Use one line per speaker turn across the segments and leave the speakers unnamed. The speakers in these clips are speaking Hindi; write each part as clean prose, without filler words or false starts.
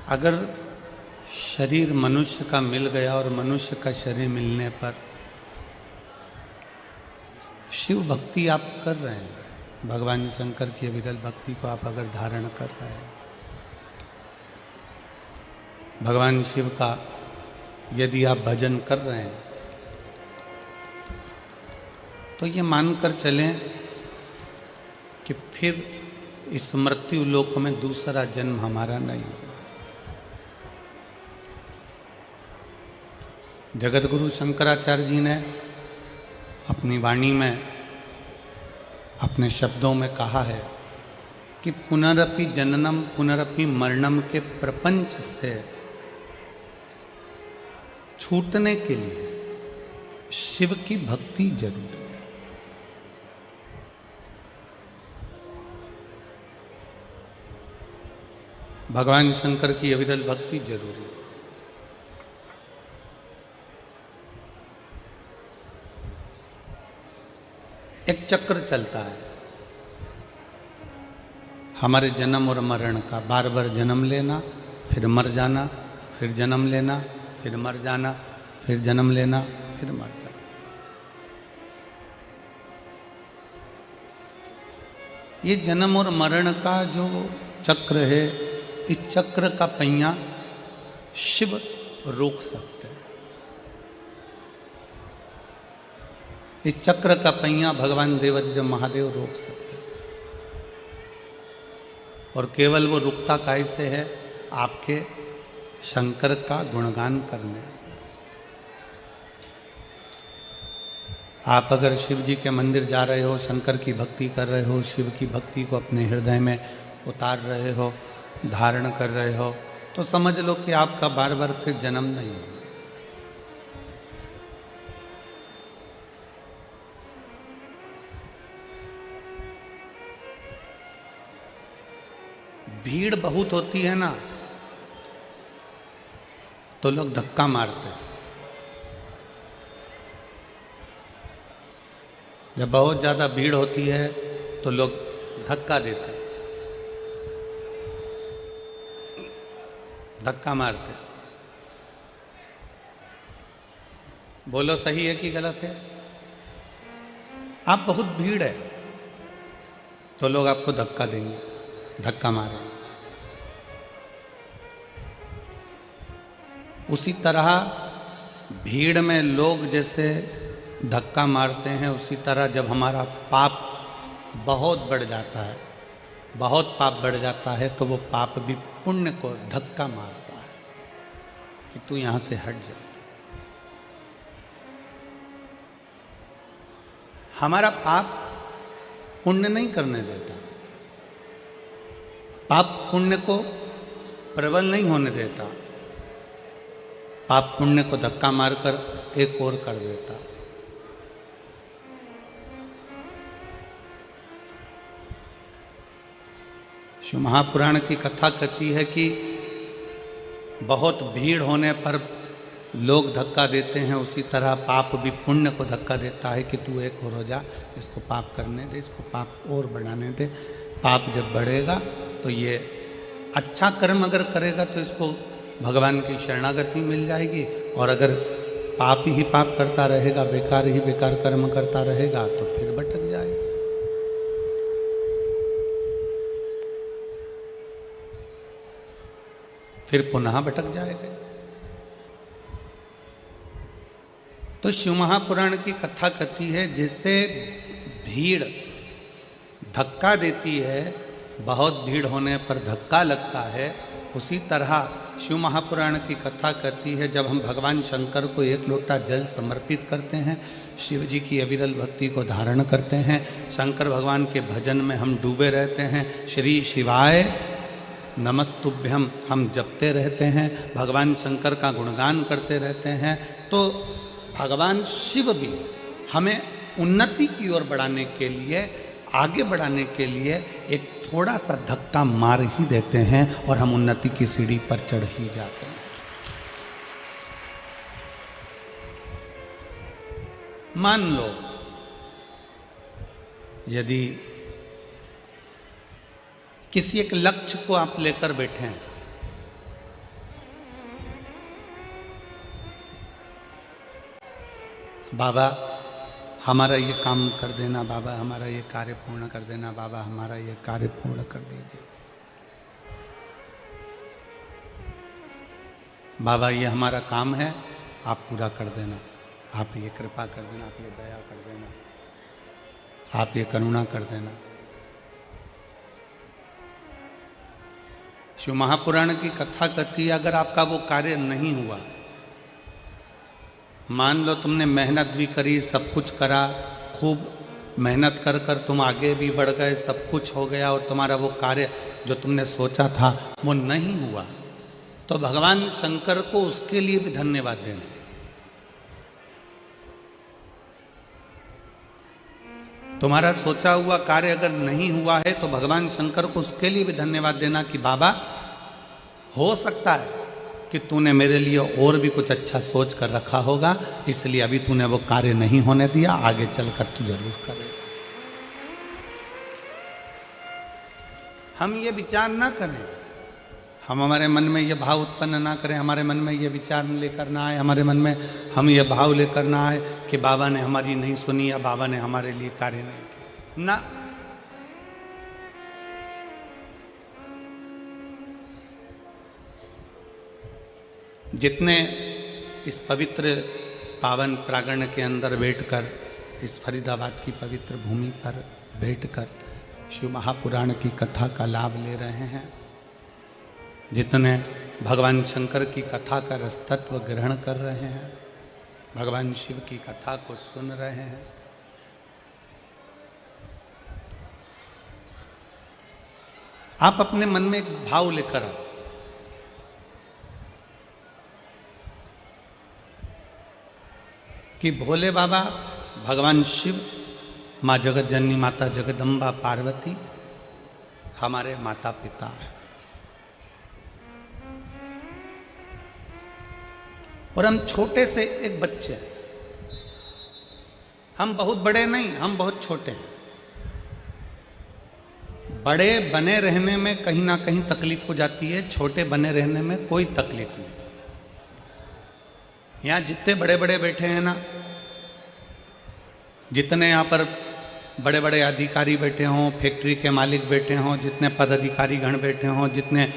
अगर शरीर मनुष्य का मिल गया और मनुष्य का शरीर मिलने पर शिव भक्ति आप कर रहे हैं, भगवान शंकर की विरल भक्ति को आप अगर धारण कर रहे हैं, भगवान शिव का यदि आप भजन कर रहे हैं, तो ये मानकर चलें कि फिर इस मृत्यु लोक में दूसरा जन्म हमारा नहीं होगा। जगत गुरु शंकराचार्य जी ने अपनी वाणी में, अपने शब्दों में कहा है कि पुनरपि जननम पुनरपि मरणम के प्रपंच से छूटने के लिए शिव की भक्ति जरूरी है। भगवान शंकर की अविरल भक्ति जरूरी है। एक चक्र चलता है हमारे जन्म और मरण का, बार बार जन्म लेना, फिर मर जाना, फिर जन्म लेना, फिर मर जाना, फिर जन्म लेना, फिर मर जाना। ये जन्म और मरण का जो चक्र है, इस चक्र का पहिया शिव रोक सकते हैं। इस चक्र का पहिया भगवान देवाधिदेव महादेव रोक सकते हैं। और केवल वो रुकता कैसे है? आपके शंकर का गुणगान करने से। आप अगर शिव जी के मंदिर जा रहे हो, शंकर की भक्ति कर रहे हो, शिव की भक्ति को अपने हृदय में उतार रहे हो, धारण कर रहे हो, तो समझ लो कि आपका बार बार फिर जन्म नहीं होगा। भीड़ बहुत होती है ना, तो लोग धक्का मारते हैं। जब बहुत ज़्यादा भीड़ होती है तो लोग धक्का देते हैं, धक्का मारते हैं। बोलो सही है कि गलत है? आप बहुत भीड़ है तो लोग आपको धक्का देंगे, धक्का मारेंगे। उसी तरह भीड़ में लोग जैसे धक्का मारते हैं, उसी तरह जब हमारा पाप बहुत बढ़ जाता है, बहुत पाप बढ़ जाता है, तो वो पाप भी पुण्य को धक्का मारता है कि तू यहाँ से हट जा। हमारा पाप पुण्य नहीं करने देता, पाप पुण्य को प्रबल नहीं होने देता, पाप पुण्य को धक्का मारकर एक और कर देता। शिव महापुराण की कथा कहती है कि बहुत भीड़ होने पर लोग धक्का देते हैं, उसी तरह पाप भी पुण्य को धक्का देता है कि तू एक और हो जा, इसको पाप करने दे, इसको पाप और बढ़ाने दे। पाप जब बढ़ेगा तो ये अच्छा कर्म अगर करेगा तो इसको भगवान की शरणागति मिल जाएगी, और अगर पाप ही पाप करता रहेगा, बेकार ही बेकार कर्म करता रहेगा, तो फिर भटक जाएगा। फिर पुनः भटक जाएगा। तो शिव महापुराण की कथा कहती है, जैसे भीड़ धक्का देती है, बहुत भीड़ होने पर धक्का लगता है, उसी तरह शिव महापुराण की कथा कहती है, जब हम भगवान शंकर को एक लोटा जल समर्पित करते हैं, शिव जी की अविरल भक्ति को धारण करते हैं, शंकर भगवान के भजन में हम डूबे रहते हैं, श्री शिवाय नमस्तुभ्यम हम जपते रहते हैं, भगवान शंकर का गुणगान करते रहते हैं, तो भगवान शिव भी हमें उन्नति की ओर बढ़ाने के लिए, आगे बढ़ाने के लिए एक थोड़ा सा धक्का मार ही देते हैं और हम उन्नति की सीढ़ी पर चढ़ ही जाते हैं। मान लो यदि किसी एक लक्ष्य को आप लेकर बैठे हैं, बाबा हमारा ये काम कर देना, बाबा हमारा ये कार्य पूर्ण कर देना, बाबा हमारा ये कार्य पूर्ण कर दीजिए, बाबा ये हमारा काम है, आप पूरा कर देना, आप ये कृपा कर देना, आप ये दया कर देना, आप ये करुणा कर देना। शिव महापुराण की कथा कहती है, अगर आपका वो कार्य नहीं हुआ, मान लो तुमने मेहनत भी करी, सब कुछ करा, खूब मेहनत कर कर तुम आगे भी बढ़ गए, सब कुछ हो गया और तुम्हारा वो कार्य जो तुमने सोचा था वो नहीं हुआ, तो भगवान शंकर को उसके लिए भी धन्यवाद देना। तुम्हारा सोचा हुआ कार्य अगर नहीं हुआ है तो भगवान शंकर को उसके लिए भी धन्यवाद देना कि बाबा हो सकता है कि तूने मेरे लिए और भी कुछ अच्छा सोच कर रखा होगा, इसलिए अभी तूने वो कार्य नहीं होने दिया, आगे चलकर तू जरूर करेगा। हम ये विचार ना करें, हम हमारे मन में ये भाव उत्पन्न ना करें, हमारे मन में ये विचार लेकर ना आए, हमारे मन में हम ये भाव लेकर ना आए कि बाबा ने हमारी नहीं सुनी या बाबा ने हमारे लिए कार्य नहीं किया ना। जितने इस पवित्र पावन प्रांगण के अंदर बैठकर, इस फरीदाबाद की पवित्र भूमि पर बैठकर शिव महापुराण की कथा का लाभ ले रहे हैं, जितने भगवान शंकर की कथा का रसतत्व ग्रहण कर रहे हैं, भगवान शिव की कथा को सुन रहे हैं, आप अपने मन में एक भाव लेकर आओ कि भोले बाबा, भगवान शिव, माँ जगत जननी माता जगदम्बा पार्वती हमारे माता पिता हैं और हम छोटे से एक बच्चे हैं, हम बहुत बड़े नहीं, हम बहुत छोटे हैं। बड़े बने रहने में कहीं ना कहीं तकलीफ हो जाती है, छोटे बने रहने में कोई तकलीफ नहीं। यहाँ जितने बड़े बड़े बैठे हैं ना, जितने यहाँ पर बड़े बड़े अधिकारी बैठे हों, फैक्ट्री के मालिक बैठे हों, जितने पदाधिकारी गण बैठे हों, जितने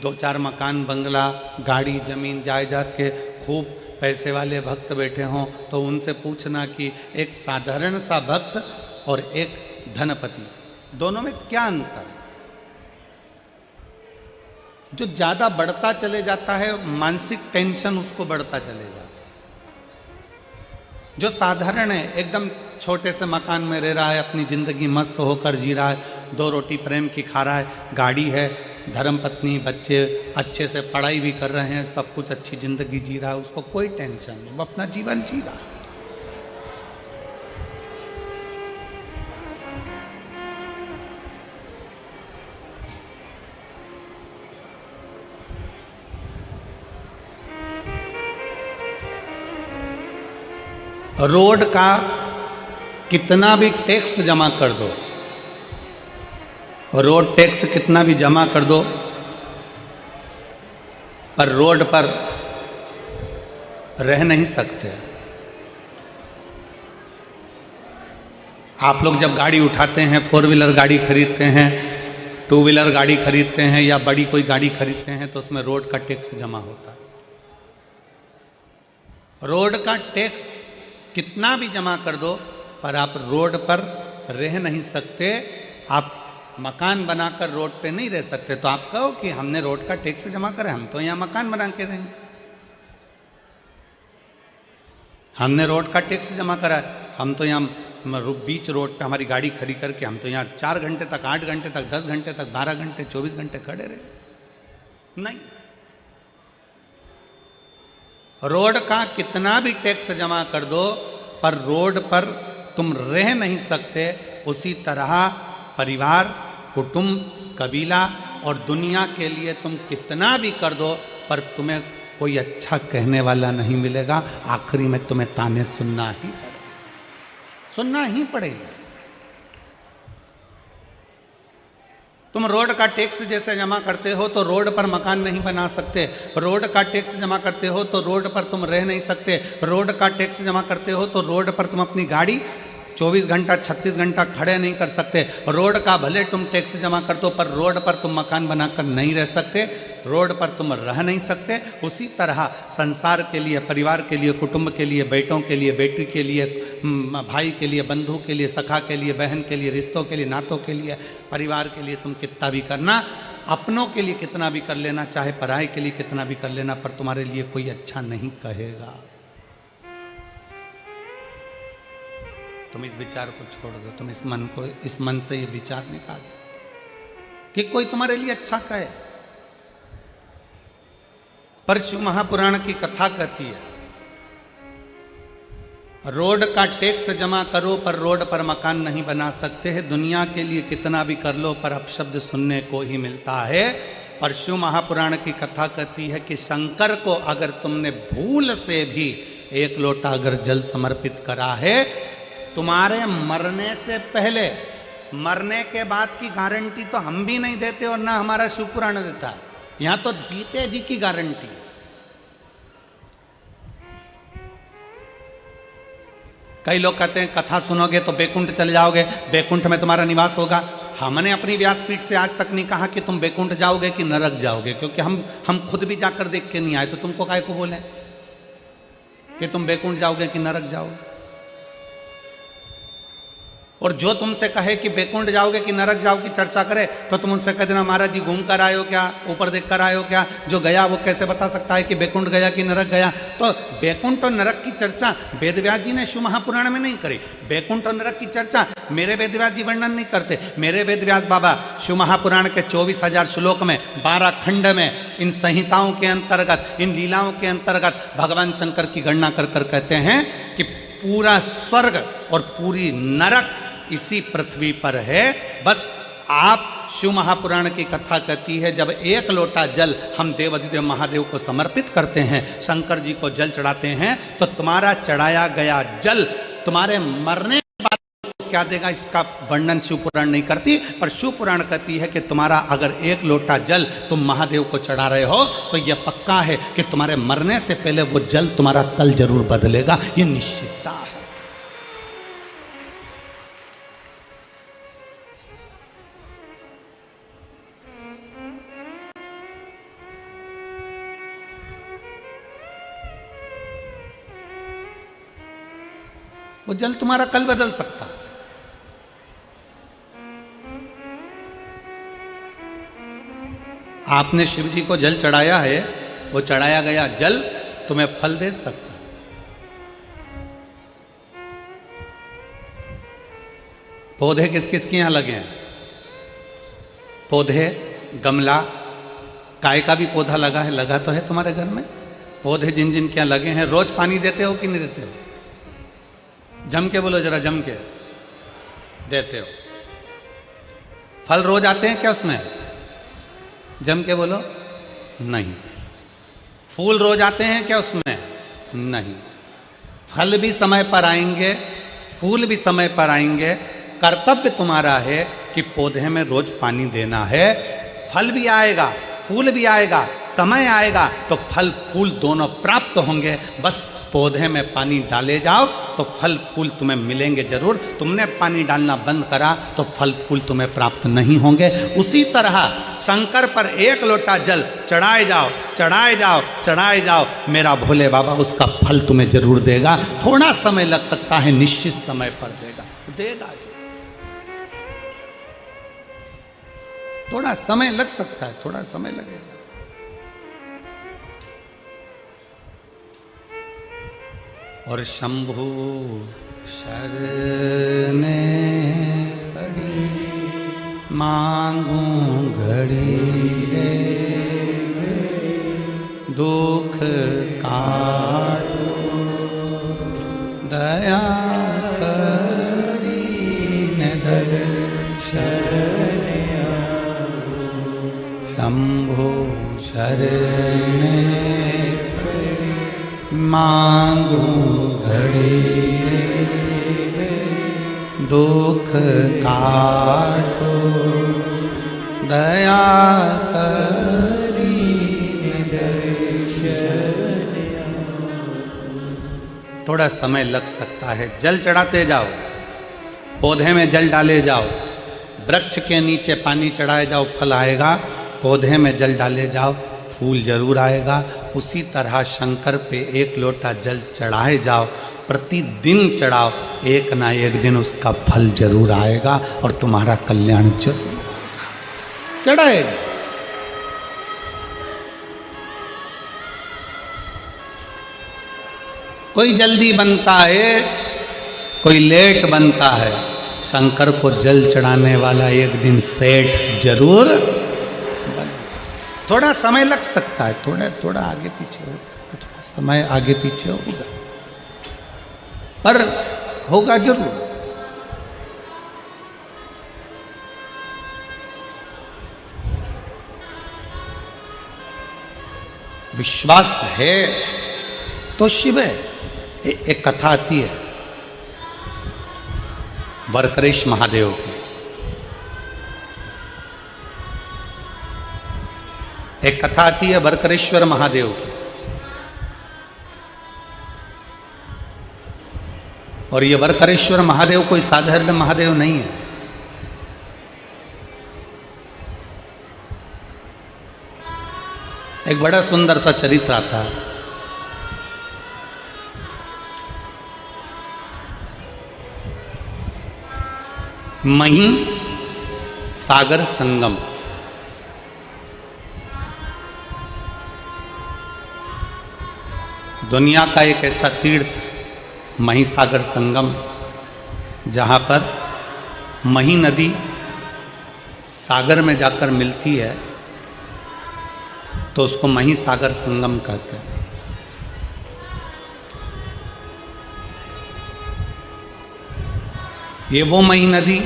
2-4 मकान, बंगला, गाड़ी, जमीन, जायदाद के खूब पैसे वाले भक्त बैठे हों, तो उनसे पूछना कि एक साधारण सा भक्त और एक धनपति, दोनों में क्या अंतर है? जो ज़्यादा बढ़ता चले जाता है, मानसिक टेंशन उसको बढ़ता चले जाता है। जो साधारण है, एकदम छोटे से मकान में रह रहा है, अपनी ज़िंदगी मस्त होकर जी रहा है, 2 रोटी प्रेम की खा रहा है, गाड़ी है, धर्मपत्नी, बच्चे अच्छे से पढ़ाई भी कर रहे हैं, सब कुछ अच्छी ज़िंदगी जी रहा है, उसको कोई टेंशन नहीं, वो अपना जीवन जी रहा है। रोड का कितना भी टैक्स जमा कर दो, रोड टैक्स कितना भी जमा कर दो, पर रोड पर रह नहीं सकते। आप लोग जब गाड़ी उठाते हैं, 4 व्हीलर गाड़ी खरीदते हैं, 2 व्हीलर गाड़ी खरीदते हैं या बड़ी कोई गाड़ी खरीदते हैं, तो उसमें रोड का टैक्स जमा होता है। रोड का टैक्स कितना भी जमा कर दो, पर आप रोड पर रह नहीं सकते, आप मकान बनाकर रोड पे नहीं रह सकते। तो आप कहो कि हमने रोड का टैक्स जमा करा, हम तो यहाँ मकान बना के रहेंगे, हमने रोड का टैक्स जमा करा है, हम तो यहाँ बीच रोड पे हमारी गाड़ी खड़ी करके हम तो यहाँ 4 घंटे तक, 8 घंटे तक, 10 घंटे तक, 12 घंटे, 24 घंटे खड़े रहे। नहीं, रोड का कितना भी टैक्स जमा कर दो, पर रोड पर तुम रह नहीं सकते। उसी तरह परिवार, कुटुंब, कबीला और दुनिया के लिए तुम कितना भी कर दो, पर तुम्हें कोई अच्छा कहने वाला नहीं मिलेगा। आखिरी में तुम्हें ताने सुनना ही पड़ेगा। तुम रोड का टैक्स जैसे जमा करते हो तो रोड पर मकान नहीं बना सकते, रोड का टैक्स जमा करते हो तो रोड पर तुम रह नहीं सकते, रोड का टैक्स जमा करते हो तो रोड पर तुम अपनी गाड़ी 24 घंटा 36 घंटा खड़े नहीं कर सकते, रोड का भले तुम टैक्स जमा कर दो पर रोड पर तुम मकान बनाकर नहीं रह सकते, रोड पर तुम रह नहीं सकते। उसी तरह संसार के लिए, परिवार के लिए, कुटुंब के लिए, बेटों के लिए, बेटी के लिए, भाई के लिए, बंधु के लिए, सखा के लिए, बहन के लिए, रिश्तों के लिए, नातों के लिए, परिवार के लिए तुम कितना भी करना, अपनों के लिए कितना भी कर लेना, चाहे पढ़ाई के लिए कितना भी कर लेना, पर तुम्हारे लिए कोई अच्छा नहीं कहेगा। तुम इस विचार को छोड़ दो, तुम इस मन से ये विचार निकाल कि कोई तुम्हारे लिए अच्छा कहे। पर शिव महापुराण की कथा कहती है, रोड का टैक्स जमा करो पर रोड पर मकान नहीं बना सकते हैं, दुनिया के लिए कितना भी कर लो पर अपशब्द सुनने को ही मिलता है। पर शिव महापुराण की कथा कहती है कि शंकर को अगर तुमने भूल से भी एक लोटा अगर जल समर्पित करा है, तुम्हारे मरने से पहले, मरने के बाद की गारंटी तो हम भी नहीं देते और ना हमारा शिव पुराण देता है, यहां तो जीते जी की गारंटी। कई लोग कहते हैं कथा सुनोगे तो बैकुंठ चले जाओगे, बैकुंठ में तुम्हारा निवास होगा। हमने अपनी व्यासपीठ से आज तक नहीं कहा कि तुम बैकुंठ जाओगे कि नरक जाओगे, क्योंकि हम खुद भी जाकर देख के नहीं आए, तो तुमको काहे को बोले कि तुम बैकुंठ जाओगे कि नरक जाओगे। और जो तुमसे कहे कि बैकुंठ जाओगे कि नरक जाओगे की चर्चा करे तो तुम उनसे कह देना महाराज जी घूम कर आए हो क्या, ऊपर देख कर आए हो क्या, जो गया वो कैसे बता सकता है कि बैकुंठ गया कि नरक गया। तो बैकुंठ और नरक की चर्चा वेदव्यास जी ने शिव महापुराण में नहीं करी। बैकुंठ और नरक की चर्चा मेरे वेदव्यास जी वर्णन नहीं करते। मेरे वेदव्यास बाबा शिव महापुराण के 24,000 श्लोक में 12 खंड में इन संहिताओं के अंतर्गत, इन लीलाओं के अंतर्गत भगवान शंकर की गणना कर कर कहते हैं कि पूरा स्वर्ग और पूरी नरक इसी पृथ्वी पर है। बस आप शिव महापुराण की कथा कहती है, जब एक लोटा जल हम देवाधिदेव महादेव को समर्पित करते हैं, शंकर जी को जल चढ़ाते हैं, तो तुम्हारा चढ़ाया गया जल तुम्हारे मरने के बाद क्या देगा इसका वर्णन शिव पुराण नहीं करती। पर शिव पुराण कहती है कि तुम्हारा अगर एक लोटा जल तुम महादेव को चढ़ा रहे हो तो यह पक्का है कि तुम्हारे मरने से पहले वो जल तुम्हारा कल जरूर बदलेगा, ये निश्चितता है। वो जल तुम्हारा कल बदल सकता है। आपने शिव जी को जल चढ़ाया है, वो चढ़ाया गया जल तुम्हें फल दे सकता है। पौधे किस किस के यहां लगे हैं? पौधे, गमला, काय का भी पौधा लगा है, लगा तो है तुम्हारे घर में। पौधे जिन जिन के यहां लगे हैं, रोज पानी देते हो कि नहीं देते हो? जम के बोलो जरा, जम के देते हो। फल रोज आते हैं क्या उसमें? जम के बोलो, नहीं। फूल रोज आते हैं क्या उसमें? नहीं। फल भी समय पर आएंगे, फूल भी समय पर आएंगे। कर्तव्य तुम्हारा है कि पौधे में रोज पानी देना है। फल भी आएगा, फूल भी आएगा, समय आएगा तो फल फूल दोनों प्राप्त होंगे। बस पौधे में पानी डाले जाओ तो फल फूल तुम्हें मिलेंगे जरूर। तुमने पानी डालना बंद करा तो फल फूल तुम्हें प्राप्त नहीं होंगे। उसी तरह शंकर पर एक लोटा जल चढ़ाए जाओ, चढ़ाए जाओ, चढ़ाए जाओ, मेरा भोले बाबा उसका फल तुम्हें जरूर देगा। थोड़ा समय लग सकता है, निश्चित समय पर देगा, देगा। थोड़ा समय लग सकता है, थोड़ा समय लगेगा। और शंभु शरने पड़ी मांगू घड़ी रे घड़ी, दुख काटो दया करी न दर्शन। शंभु शरने मांगू घड़ी रे दुख काटो दया करी थोड़ा समय लग सकता है। जल चढ़ाते जाओ, पौधे में जल डाले जाओ, वृक्ष के नीचे पानी चढ़ाए जाओ, फल आएगा। पौधे में जल डाले जाओ, फूल जरूर आएगा। उसी तरह शंकर पे एक लोटा जल चढ़ाए जाओ, प्रतिदिन चढ़ाओ, एक ना एक दिन उसका फल जरूर आएगा और तुम्हारा कल्याण जरूर होगा। चढ़ाए कोई जल्दी बनता है, कोई लेट बनता है। शंकर को जल चढ़ाने वाला एक दिन सेठ जरूर बनता। थोड़ा समय लग सकता है, थोड़ा आगे पीछे हो सकता है, थोड़ा समय आगे पीछे होगा, पर होगा जरूर। विश्वास है तो शिव है। एक कथा आती है वरकरेश महादेव की। एक कथा आती है वरकरेश्वर महादेव की, और ये वरकरेश्वर महादेव कोई साधारण महादेव नहीं है। एक बड़ा सुंदर सा चरित्र आता है। मही सागर संगम। दुनिया का एक ऐसा तीर्थ मही सागर संगम, जहाँ पर मही नदी सागर में जाकर मिलती है, तो उसको मही सागर संगम कहते हैं। ये वो मही नदी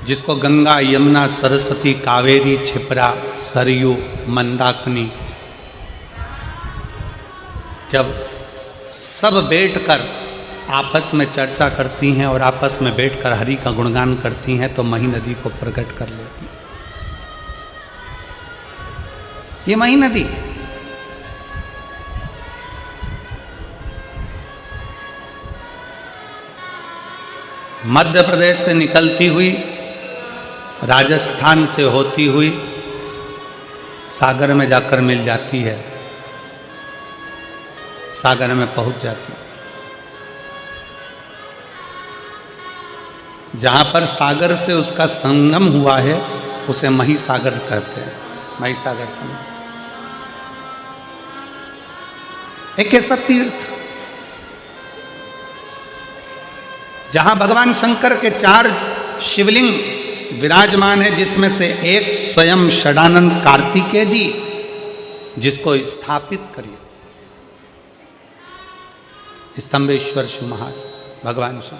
जिसको गंगा, यमुना, सरस्वती, कावेरी, छिपरा, सरयू, मंदाकिनी जब सब बैठकर आपस में चर्चा करती हैं और आपस में बैठकर हरि का गुणगान करती हैं, तो मही नदी को प्रकट कर लेती। ये मही नदी मध्य प्रदेश से निकलती हुई, राजस्थान से होती हुई सागर में जाकर मिल जाती है, सागर में पहुंच जाती है। जहां पर सागर से उसका संगम हुआ है उसे मही सागर कहते हैं। मही सागर संगम एक ऐसा तीर्थ जहां भगवान शंकर के 4 शिवलिंग विराजमान है, जिसमें से एक स्वयं षडानंद कार्तिकेय जी, जिसको स्थापित करिए स्तंभेश्वर शिव महाराज भगवान शिव।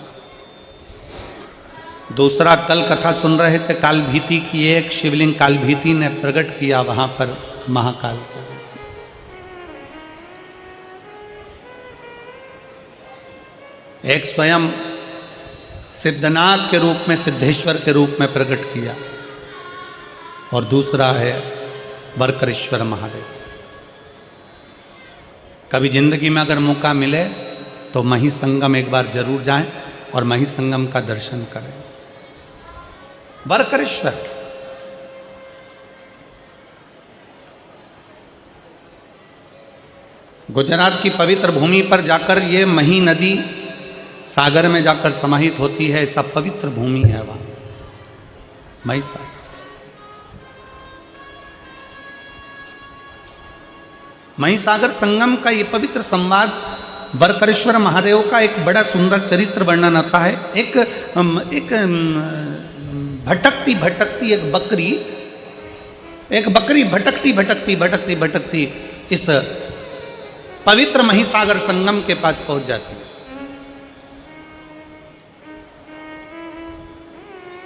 दूसरा कल कथा सुन रहे थे काल भीति की, एक शिवलिंग काल भीति ने प्रकट किया वहां पर महाकाल के। एक स्वयं सिद्धनाथ के रूप में, सिद्धेश्वर के रूप में प्रकट किया, और दूसरा है वरकरेश्वर महादेव। कभी जिंदगी में अगर मौका मिले तो मही संगम एक बार जरूर जाएं और मही संगम का दर्शन करें। वरकरेश्वर गुजरात की पवित्र भूमि पर जाकर ये मही नदी सागर में जाकर समाहित होती है। ऐसा पवित्र भूमि है वहां मही सागर। मही सागर संगम का ये पवित्र संवाद वरकरेश्वर महादेव का एक बड़ा सुंदर चरित्र वर्णन आता है। एक भटकती भटकती एक बकरी भटकती इस पवित्र मही सागर संगम के पास पहुंच जाती है।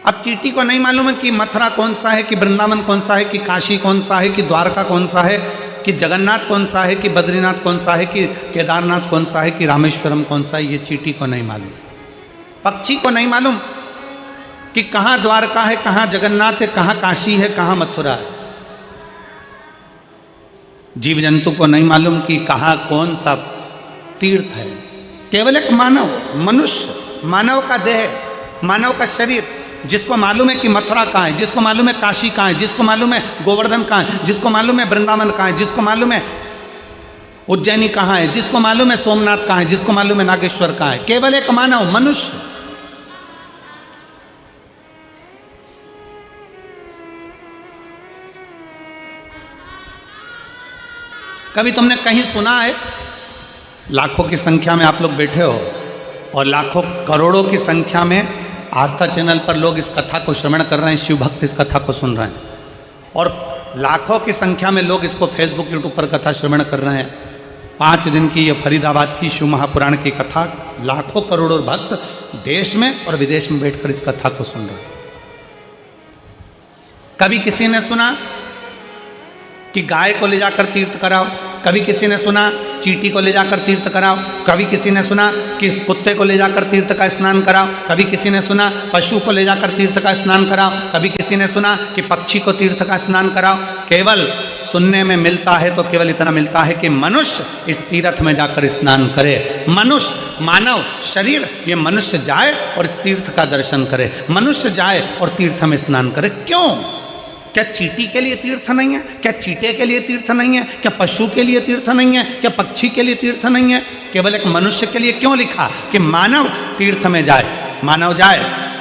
अब चींटी को नहीं मालूम है कि मथुरा कौन सा है, कि वृंदावन कौन सा है, कि काशी कौन सा है, कि द्वारका कौन सा है, कि जगन्नाथ कौन सा है, कि बद्रीनाथ कौन सा है, कि केदारनाथ कौन सा है, कि रामेश्वरम कौन सा है। ये चींटी को नहीं मालूम, पक्षी को नहीं मालूम। कि कहाँ द्वारका है, कहाँ जगन्नाथ है, कहाँ काशी है, कहाँ मथुरा है। जीव जंतु को नहीं मालूम कि कहाँ कौन सा तीर्थ है। केवल एक मानव, मनुष्य, मानव का देह, मानव का शरीर, जिसको मालूम है कि मथुरा कहाँ है, जिसको मालूम है काशी कहाँ है, जिसको मालूम है गोवर्धन कहाँ है, जिसको मालूम है वृंदावन कहाँ है, जिसको मालूम है उज्जैनी कहाँ है, जिसको मालूम है सोमनाथ कहाँ है, जिसको मालूम है नागेश्वर कहाँ है। केवल एक मानव, मनुष्य। कभी तुमने कहीं सुना है, लाखों की संख्या में आप लोग बैठे हो और लाखों करोड़ों की संख्या में आस्था चैनल पर लोग इस कथा को श्रवण कर रहे हैं, शिव भक्त इस कथा को सुन रहे हैं, और लाखों की संख्या में लोग इसको फेसबुक यूट्यूब पर कथा श्रवण कर रहे हैं। 5 दिन की ये फरीदाबाद की शिव महापुराण की कथा, लाखों करोड़ों भक्त देश में और विदेश में बैठकर इस कथा को सुन रहे हैं। कभी किसी ने सुना कि गाय को ले जाकर तीर्थ कराओ, कभी किसी ने सुना चींटी को ले जाकर तीर्थ कराओ, कभी किसी ने सुना कि कुत्ते को ले जाकर तीर्थ का स्नान कराओ, कभी किसी ने सुना पशु को ले जाकर तीर्थ का स्नान कराओ, कभी किसी ने सुना कि पक्षी को तीर्थ का स्नान कराओ। केवल सुनने में मिलता है तो केवल इतना मिलता है कि मनुष्य इस तीर्थ में जाकर स्नान करे। मनुष्य, मानव शरीर, ये मनुष्य जाए और तीर्थ का दर्शन करे, मनुष्य जाए और तीर्थ में स्नान करे। क्यों? क्या चींटी के लिए तीर्थ नहीं है? क्या चींटे के लिए तीर्थ नहीं है? क्या पशु के लिए तीर्थ नहीं है? क्या पक्षी के लिए तीर्थ नहीं है? केवल एक मनुष्य के लिए क्यों लिखा कि मानव तीर्थ में जाए? मानव जाए,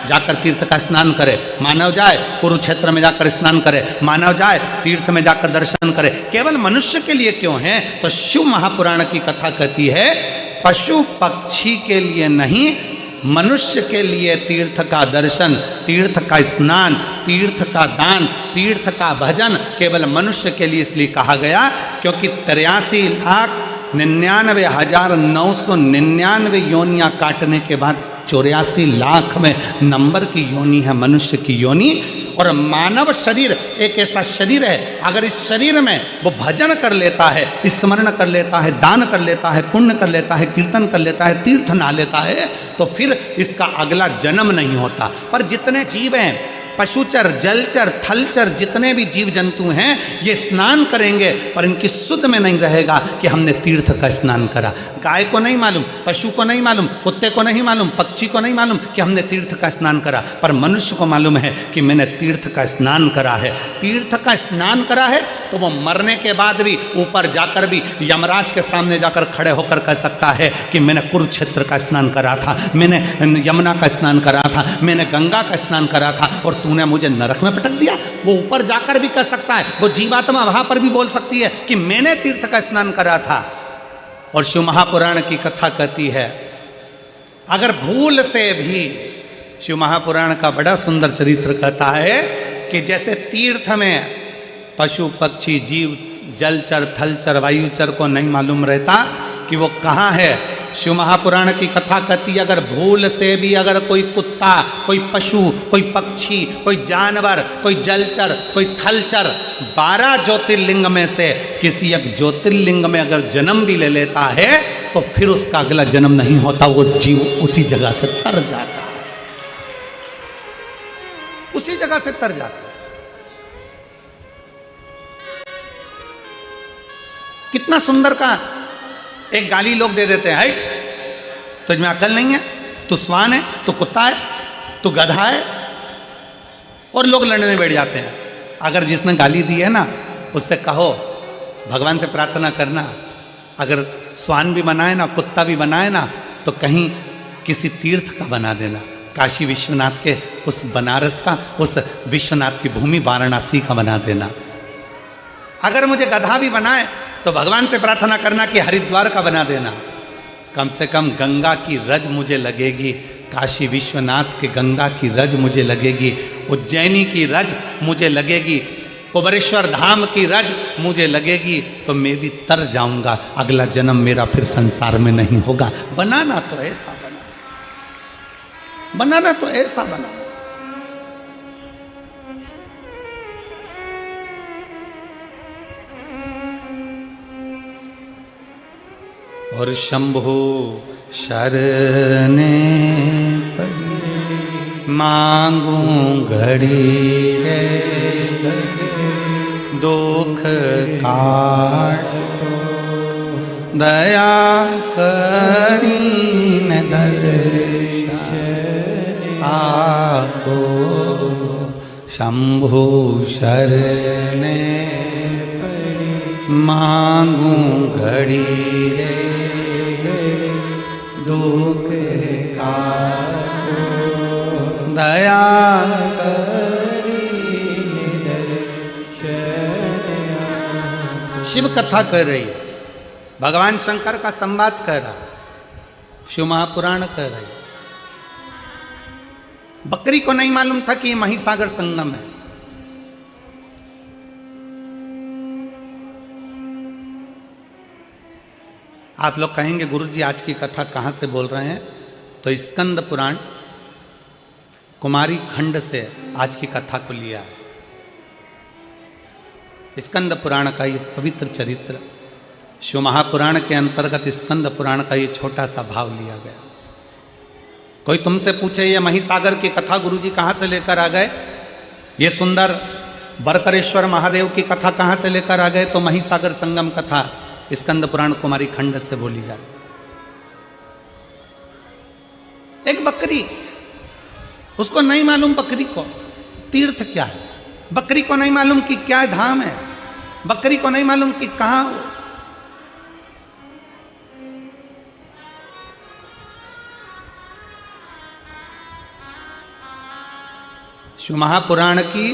जाकर तीर्थ का स्नान करे, मानव जाए कुरुक्षेत्र में जाकर स्नान करे, मानव जाए तीर्थ में जाकर दर्शन करे। केवल मनुष्य के लिए क्यों है? तो शिव महापुराण की कथा कहती है पशु पक्षी के लिए नहीं, मनुष्य के लिए तीर्थ का दर्शन, तीर्थ का स्नान, तीर्थ का दान, तीर्थ का भजन केवल मनुष्य के लिए इसलिए कहा गया क्योंकि 83,99,999 योनियां काटने के बाद 84 लाख में नंबर की योनि है मनुष्य की योनि। और मानव शरीर एक ऐसा शरीर है, अगर इस शरीर में वो भजन कर लेता है, स्मरण कर लेता है, दान कर लेता है, पुण्य कर लेता है, कीर्तन कर लेता है, तीर्थ नहा लेता है, तो फिर इसका अगला जन्म नहीं होता। पर जितने जीव हैं, पशुचर, जलचर, थलचर, जितने भी जीव जंतु हैं, ये स्नान करेंगे पर इनकी सुध में नहीं रहेगा कि हमने तीर्थ का स्नान करा। गाय को नहीं मालूम, पशु को नहीं मालूम, कुत्ते को नहीं मालूम, पक्षी को नहीं मालूम कि हमने तीर्थ का स्नान करा, पर मनुष्य को मालूम है कि मैंने तीर्थ का स्नान करा है। तीर्थ का स्नान करा है तो वो मरने के बाद भी ऊपर जाकर भी यमराज के सामने जाकर खड़े होकर कह सकता है कि मैंने कुरुक्षेत्र का स्नान करा था, मैंने यमुना का स्नान करा था, मैंने गंगा का स्नान करा था और तूने मुझे नरक में पटक दिया। वो ऊपर जाकर भी कह सकता है, वो जीवात्मा वहां पर भी बोल सकती है कि मैंने तीर्थ का स्नान करा था। और शिव महापुराण की कथा कहती है अगर भूल से भी, शिव महापुराण का बड़ा सुंदर चरित्र कहता है कि जैसे तीर्थ में पशु पक्षी जीव जलचर थलचर वायुचर को नहीं मालूम रहता कि वो कहाँ है, शिव महापुराण की कथा कहती है अगर भूल से भी अगर कोई कुत्ता, कोई पशु, कोई पक्षी, कोई जानवर, कोई जलचर, कोई थलचर 12 ज्योतिर्लिंग में से किसी एक ज्योतिर्लिंग में अगर जन्म भी ले लेता है तो फिर उसका अगला जन्म नहीं होता, वो जीव उसी जगह से तर जाता है, उसी जगह से तर जाता है। कितना सुंदर का एक गाली लोग दे देते हैं, तुझमें अकल नहीं है, तू स्वान है, तू कुत्ता है, तू गधा है, और लोग लड़ने बैठ जाते हैं। अगर जिसने गाली दी है ना उससे कहो भगवान से प्रार्थना करना, अगर स्वान भी बनाए ना, कुत्ता भी बनाए ना, तो कहीं किसी तीर्थ का बना देना, काशी विश्वनाथ के उस बनारस का, उस विश्वनाथ की भूमि वाराणसी का बना देना। अगर मुझे गधा भी बनाए तो भगवान से प्रार्थना करना कि हरिद्वार का बना देना। कम से कम गंगा की रज मुझे लगेगी, काशी विश्वनाथ के गंगा की रज मुझे लगेगी, उज्जैनी की रज मुझे लगेगी, कुबरेश्वर धाम की रज मुझे लगेगी, तो मैं भी तर जाऊंगा, अगला जन्म मेरा फिर संसार में नहीं होगा। बनाना तो ऐसा बना, बनाना तो ऐसा बना। और शंभु शरणे पड़ी मांगू घड़ी रे दुख काट, दया करीन दर्शन आपो, शंभु शरणे मांगू घड़ी रे दुख काट, दया शिव कथा कर रही है, भगवान शंकर का संवाद कर रहा है, शिव महापुराण कर रही है। बकरी को नहीं मालूम था कि ये महिसागर संगम है। आप लोग कहेंगे गुरुजी आज की कथा कहां से बोल रहे हैं, तो स्कंद पुराण कुमारी खंड से आज की कथा को लिया है। स्कंद पुराण का ये पवित्र चरित्र शिव महापुराण के अंतर्गत स्कंद पुराण का ये छोटा सा भाव लिया गया। कोई तुमसे पूछे ये महिसागर की कथा गुरुजी कहाँ से लेकर आ गए, ये सुंदर बरकरेश्वर महादेव की कथा कहाँ से लेकर आ गए, तो महिसागर संगम कथा स्कंद पुराण कुमारी खंड से बोली जा रही। एक बकरी, उसको नहीं मालूम बकरी को तीर्थ क्या है, बकरी को नहीं मालूम कि क्या धाम है, बकरी को नहीं मालूम कि कहां हो। शिव महापुराण की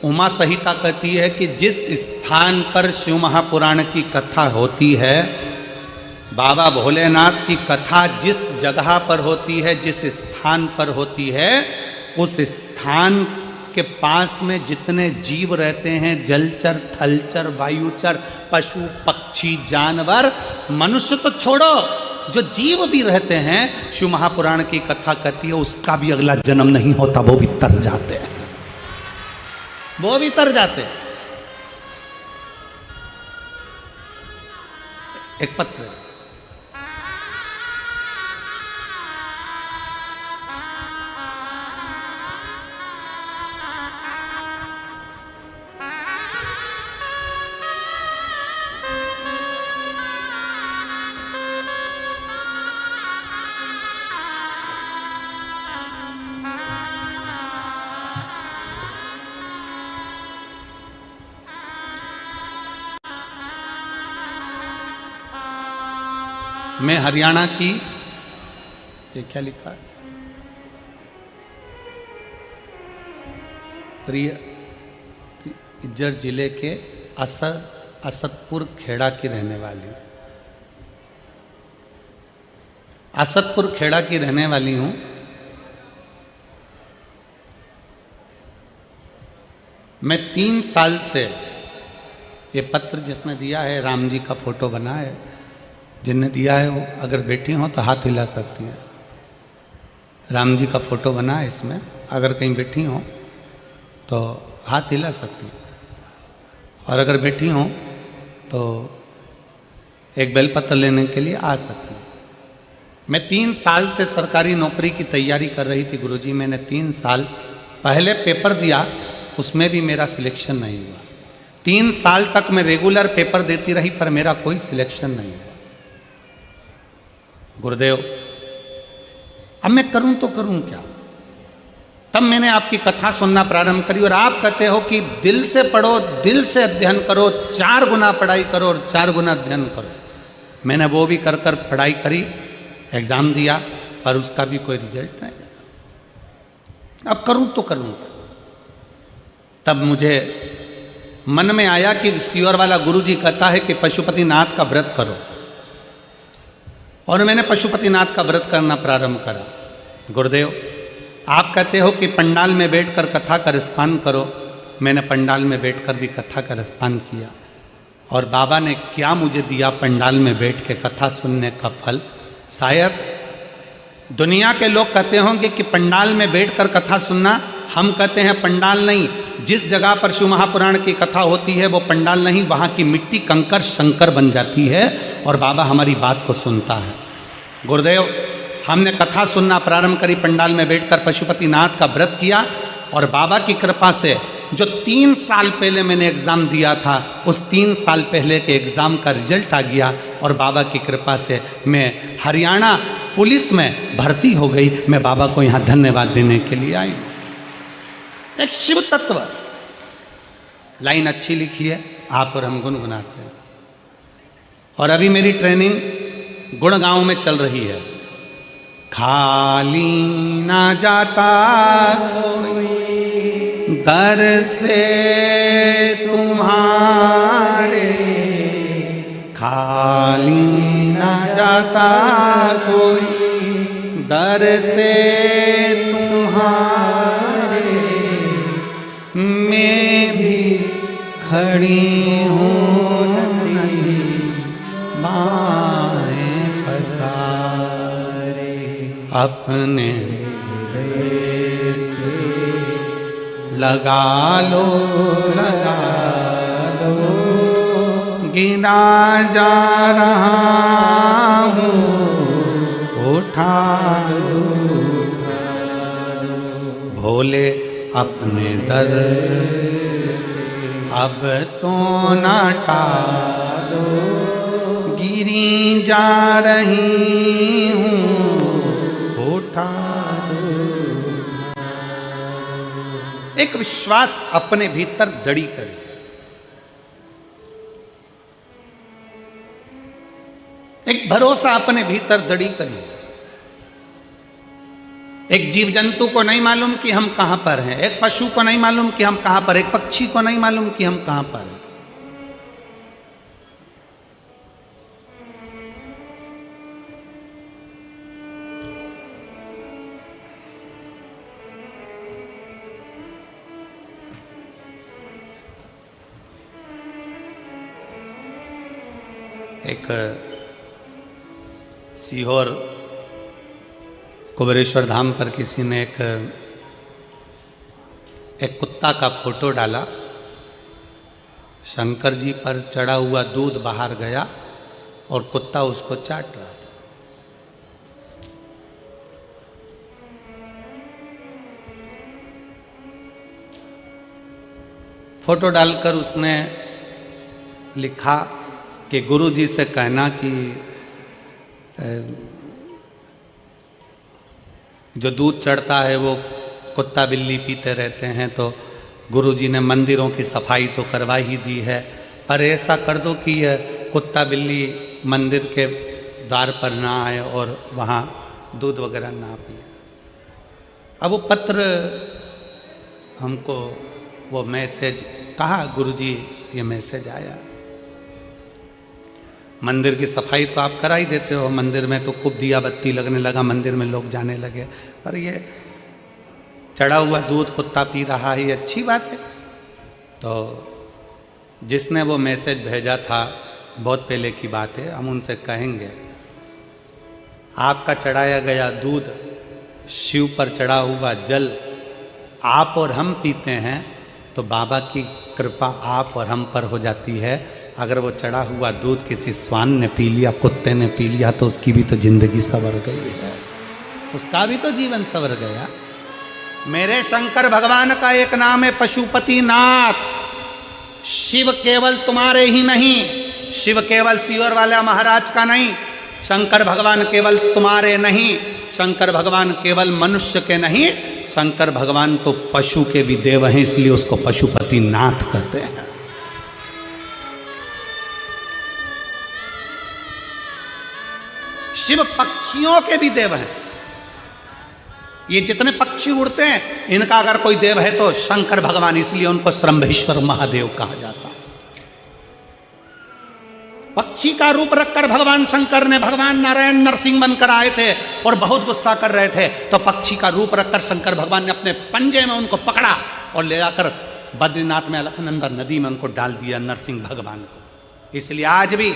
उमा संहिता कहती है कि जिस स्थान पर शिव महापुराण की कथा होती है, बाबा भोलेनाथ की कथा जिस जगह पर होती है, जिस स्थान पर होती है, उस स्थान के पास में जितने जीव रहते हैं, जलचर, थलचर, वायुचर, पशु, पक्षी, जानवर, मनुष्य तो छोड़ो, जो जीव भी रहते हैं, शिव महापुराण की कथा कहती है उसका भी अगला जन्म नहीं होता, वो भी तर जाते हैं, वो भी तर जाते हैं। एक पत्र है, मैं हरियाणा की, ये क्या लिखा है, प्रिय इज्जर जिले के असतपुर खेड़ा की रहने वाली हूँ, असतपुर खेड़ा की रहने वाली हूँ। मैं 3 साल से ये पत्र जिसने दिया है, राम जी का फोटो बना है, जिनने दिया है वो अगर बैठी हो तो हाथ हिला सकती है। राम जी का फोटो बना है इसमें, अगर कहीं बैठी हो तो हाथ हिला सकती है, और अगर बैठी हो तो एक बेलपत्र लेने के लिए आ सकती है। मैं 3 साल से सरकारी नौकरी की तैयारी कर रही थी गुरुजी। मैंने 3 साल पहले पेपर दिया, उसमें भी मेरा सिलेक्शन नहीं हुआ। 3 साल तक मैं रेगुलर पेपर देती रही, पर मेरा कोई सिलेक्शन नहीं हुआ। गुरुदेव अब मैं करूं तो करूं क्या। तब मैंने आपकी कथा सुनना प्रारंभ करी, और आप कहते हो कि दिल से पढ़ो, दिल से अध्ययन करो, 4 गुना पढ़ाई करो और 4 गुना अध्ययन करो। मैंने वो भी कर कर पढ़ाई करी, एग्जाम दिया, पर उसका भी कोई रिजल्ट नहीं आया। अब करूं तो करूं क्या। तब मुझे मन में आया कि सीवर वाला गुरुजी कहता है कि पशुपतिनाथ का व्रत करो, और मैंने पशुपतिनाथ का व्रत करना प्रारंभ करा। गुरुदेव आप कहते हो कि पंडाल में बैठकर कथा का रसपान करो, मैंने पंडाल में बैठकर भी कथा का रसपान किया, और बाबा ने क्या मुझे दिया पंडाल में बैठ के कथा सुनने का फल। शायद दुनिया के लोग कहते होंगे कि पंडाल में बैठकर कथा सुनना, हम कहते हैं पंडाल नहीं, जिस जगह पर शिव महापुराण की कथा होती है वो पंडाल नहीं, वहाँ की मिट्टी कंकर शंकर बन जाती है, और बाबा हमारी बात को सुनता है। गुरुदेव हमने कथा सुनना प्रारंभ करी, पंडाल में बैठकर पशुपतिनाथ का व्रत किया और बाबा की कृपा से जो 3 साल पहले मैंने एग्ज़ाम दिया था, उस 3 साल पहले के एग्ज़ाम का रिजल्ट आ गया और बाबा की कृपा से मैं हरियाणा पुलिस में भर्ती हो गई। मैं बाबा को यहाँ धन्यवाद देने के लिए आई। एक शिव तत्व लाइन अच्छी लिखी है, आप और हम गुनगुनाते हैं। और अभी मेरी ट्रेनिंग गुड़गांव में चल रही है। खाली ना जाता कोई दर से तुम्हारे, खाली ना जाता कोई दर से तुम्हारे, मैं भी खड़ी हूँ नन्ही बाहें पसारे, अपने से लगा लो गिना जा रहा हूँ, उठा लो भोले अपने दर से, अब तो ना टालो, गिरी जा रही हूँ, उठा लो। एक विश्वास अपने भीतर दृढ़ करिए, एक भरोसा अपने भीतर दृढ़ करिए। एक जीव जंतु को नहीं मालूम कि हम कहां पर हैं, एक पशु को नहीं मालूम कि हम कहां पर, एक पक्षी को नहीं मालूम कि हम कहां पर हैं। एक सीहोर कुबेरेश्वर धाम पर किसी ने एक कुत्ता का फोटो डाला। शंकर जी पर चढ़ा हुआ दूध बाहर गया और कुत्ता उसको चाट रहा था। फोटो डालकर उसने लिखा कि गुरु जी से कहना कि जो दूध चढ़ता है वो कुत्ता बिल्ली पीते रहते हैं, तो गुरु जी ने मंदिरों की सफाई तो करवा ही दी है, पर ऐसा कर दो कि यह कुत्ता बिल्ली मंदिर के द्वार पर ना आए और वहाँ दूध वगैरह ना पिए। अब वो पत्र हमको वो मैसेज कहा, गुरु जी ये मैसेज आया। मंदिर की सफाई तो आप करा ही देते हो, मंदिर में तो खूब दिया बत्ती लगने लगा, मंदिर में लोग जाने लगे, पर ये चढ़ा हुआ दूध कुत्ता पी रहा है, ये अच्छी बात है। तो जिसने वो मैसेज भेजा था, बहुत पहले की बात है, हम उनसे कहेंगे आपका चढ़ाया गया दूध, शिव पर चढ़ा हुआ जल आप और हम पीते हैं तो बाबा की कृपा आप और हम पर हो जाती है। अगर वो चढ़ा हुआ दूध किसी स्वान ने पी लिया, कुत्ते ने पी लिया, तो उसकी भी तो जिंदगी संवर गई है, उसका भी तो जीवन संवर गया। मेरे शंकर भगवान का एक नाम है पशुपतिनाथ। शिव केवल तुम्हारे ही नहीं, शिव केवल सीहोर वाला महाराज का नहीं, शंकर भगवान केवल तुम्हारे नहीं, शंकर भगवान केवल मनुष्य के नहीं, शंकर भगवान तो पशु के भी देव हैं, इसलिए उसको पशुपतिनाथ कहते हैं। शिव पक्षियों के भी देव हैं। ये जितने पक्षी उड़ते हैं, इनका अगर कोई देव है तो शंकर भगवान, इसलिए उनको श्रंभेश्वर महादेव कहा जाता है। पक्षी का रूप रखकर भगवान शंकर ने, भगवान नारायण नरसिंह बनकर आए थे और बहुत गुस्सा कर रहे थे, तो पक्षी का रूप रखकर शंकर भगवान ने अपने पंजे में उनको पकड़ा और ले जाकर बद्रीनाथ में अलकनंदा नदी में उनको डाल दिया, नरसिंह भगवान को। इसलिए आज भी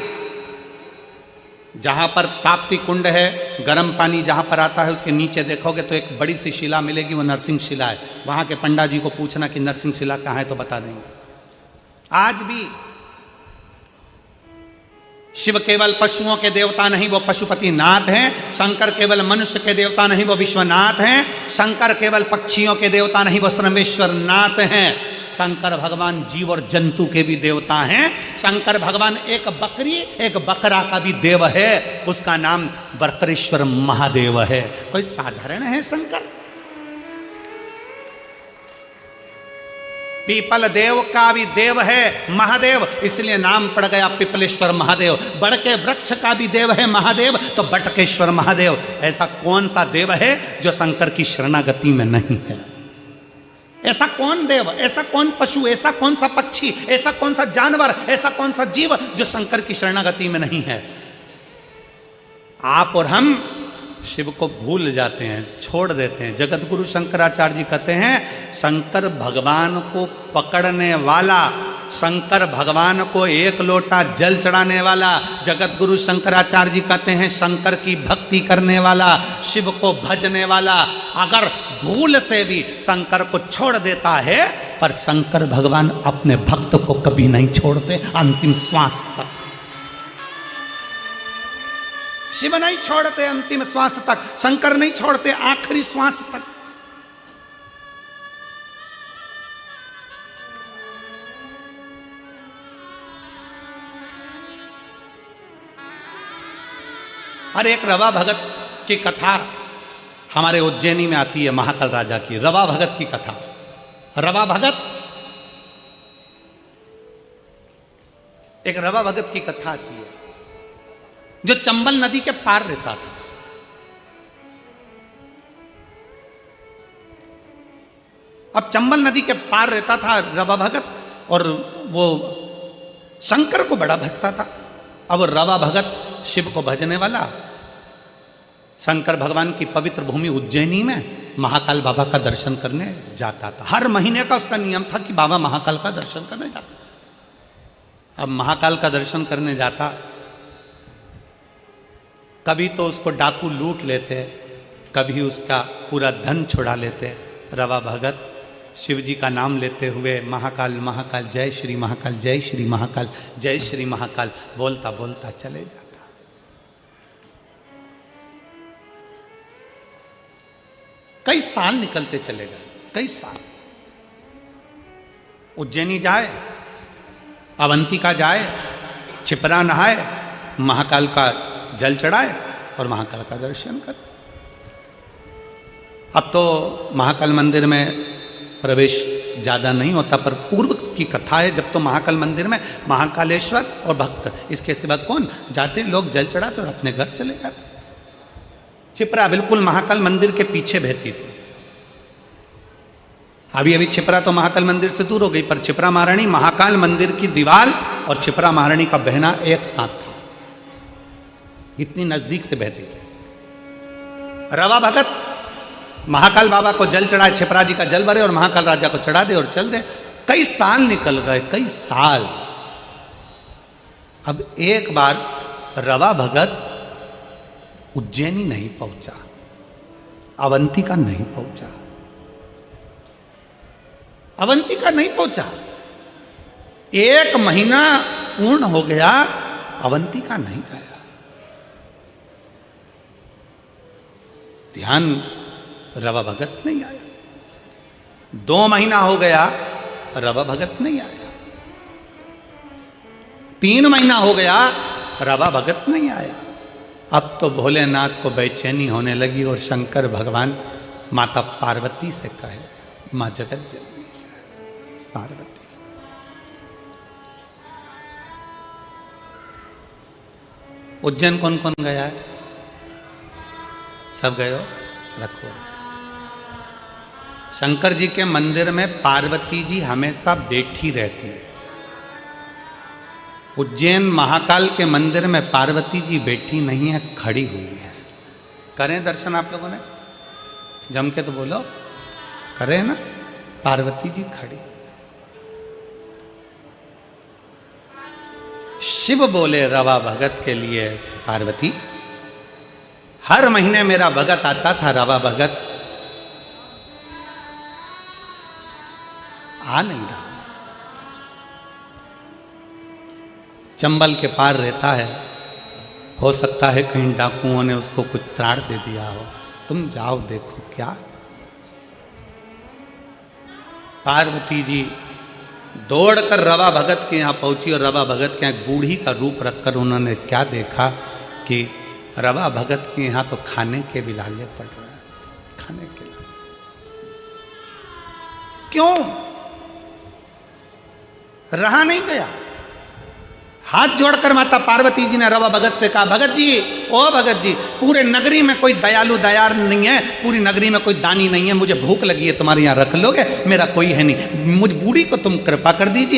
जहाँ पर ताप्ती कुंड है, गर्म पानी जहाँ पर आता है, उसके नीचे देखोगे तो एक बड़ी सी शिला मिलेगी, वो नरसिंह शिला है। वहाँ के पंडा जी को पूछना कि नरसिंह शिला कहाँ है, तो बता देंगे। आज भी शिव केवल पशुओं के देवता नहीं, वो पशुपति नाथ हैं। शंकर केवल मनुष्य के देवता नहीं, वो विश्वनाथ हैं। शंकर केवल पक्षियों के देवता नहीं, वो सर्वेश्वर नाथ हैं। शंकर भगवान जीव और जंतु के भी देवता हैं। शंकर भगवान एक बकरी एक बकरा का भी देव है, उसका नाम वर्तरेश्वर महादेव है। कोई साधारण है शंकर? पीपल देव का भी देव है महादेव, इसलिए नाम पड़ गया पिपलेश्वर महादेव। बड़ के वृक्ष का भी देव है महादेव, तो बटकेश्वर महादेव। ऐसा कौन सा देव है जो शंकर की शरणागति में नहीं है? ऐसा कौन देव, ऐसा कौन पशु, ऐसा कौन सा पक्षी, ऐसा कौन सा जानवर, ऐसा कौन सा जीव जो शंकर की शरणागति में नहीं है? आप और हम शिव को भूल जाते हैं, छोड़ देते हैं। जगत गुरु शंकराचार्य जी कहते हैं, शंकर भगवान को पकड़ने वाला, शंकर भगवान को एक लोटा जल चढ़ाने वाला, जगत गुरु शंकराचार्य जी कहते हैं शंकर की भक्ति करने वाला, शिव को भजने वाला, अगर भूल से भी शंकर को छोड़ देता है, पर शंकर भगवान अपने भक्त को कभी नहीं छोड़ते अंतिम श्वास तक। शिव नहीं छोड़ते अंतिम श्वास तक, शंकर नहीं छोड़ते आखिरी श्वास तक। हर एक रवा भगत की कथा हमारे उज्जैनी में आती है, महाकाल राजा की रवा भगत की कथा। रवा भगत, एक रवा भगत की कथा आती है जो चंबल नदी के पार रहता था। अब चंबल नदी के पार रहता था रवा भगत, और वो शंकर को बड़ा भजता था। अब रवा भगत शिव को भजने वाला शंकर भगवान की पवित्र भूमि उज्जैनी में महाकाल बाबा का दर्शन करने जाता था। हर महीने का उसका नियम था कि बाबा महाकाल का दर्शन करने जाता। अब महाकाल का दर्शन करने जाता, कभी तो उसको डाकू लूट लेते, कभी उसका पूरा धन छुड़ा लेते। रवा भगत शिव जी का नाम लेते हुए महाकाल महाकाल जय श्री महाकाल, जय श्री महाकाल, जय श्री महाकाल बोलता बोलता चले जाता। कई साल निकलते चले गए, कई साल। उज्जैनी जाए, अवंतिका जाए, छिपरा नहाए, महाकाल का जल चढ़ाए और महाकाल का दर्शन करे। अब तो महाकाल मंदिर में प्रवेश ज़्यादा नहीं होता, पर पूर्व की कथा है जब तो महाकाल मंदिर में महाकालेश्वर और भक्त, इसके सिवा कौन जाते, लोग जल चढ़ाते और अपने घर चले जाते। छिपरा बिल्कुल महाकाल मंदिर के पीछे बहती थी। अभी अभी छिपरा तो महाकाल मंदिर से दूर हो गई, पर छिपरा महारानी महाकाल मंदिर की दीवार और छिपरा महारानी का बहना एक साथ था, इतनी नजदीक से बहती थी। रवा भगत महाकाल बाबा को जल चढ़ाए, छिपरा जी का जल भरे और महाकाल राजा को चढ़ा दे और चल दे। कई साल निकल गए, कई साल। अब एक बार रवा भगत उज्जैनी नहीं पहुंचा, अवंतिका नहीं पहुंचा, अवंतिका नहीं पहुंचा। एक महीना पूर्ण हो गया, अवंतिका नहीं आया। ध्यान, रवा भगत नहीं आया। 2 महीना हो गया, रवा भगत नहीं आया। 3 महीना हो गया, रवा भगत नहीं आया। अब तो भोलेनाथ को बेचैनी होने लगी और शंकर भगवान माता पार्वती से कहे, माँ जगत जननी से, पार्वती से, उज्जैन कौन कौन गया है? सब गए हो? रखो। शंकर जी के मंदिर में पार्वती जी हमेशा बैठी रहती है। उज्जैन महाकाल के मंदिर में पार्वती जी बैठी नहीं है, खड़ी हुई है। करें दर्शन आप लोगों ने? जम के तो बोलो, करें ना? पार्वती जी खड़ी। शिव बोले रवा भगत के लिए, पार्वती हर महीने मेरा भगत आता था, रवा भगत आ नहीं रहा। चंबल के पार रहता है, हो सकता है कहीं डाकुओं ने उसको कुछ त्राण दे दिया हो, तुम जाओ देखो क्या। पार्वती जी दौड़कर रवा भगत के यहाँ पहुंची और रवा भगत के यहाँ एक बूढ़ी का रूप रखकर उन्होंने क्या देखा कि रवा भगत के यहाँ तो खाने के भी लाले पड़ रहा है, खाने के लाले। क्यों? रहा नहीं गया। हाथ जोड़कर माता पार्वती जी ने रवा भगत से कहा, भगत जी, ओ भगत जी, पूरे नगरी में कोई दयालु दयार नहीं है, पूरी नगरी में कोई दानी नहीं है, मुझे भूख लगी है, तुम्हारे यहाँ रख लोगे? मेरा कोई है नहीं, मुझ बूढ़ी को तुम कृपा कर दीजिए।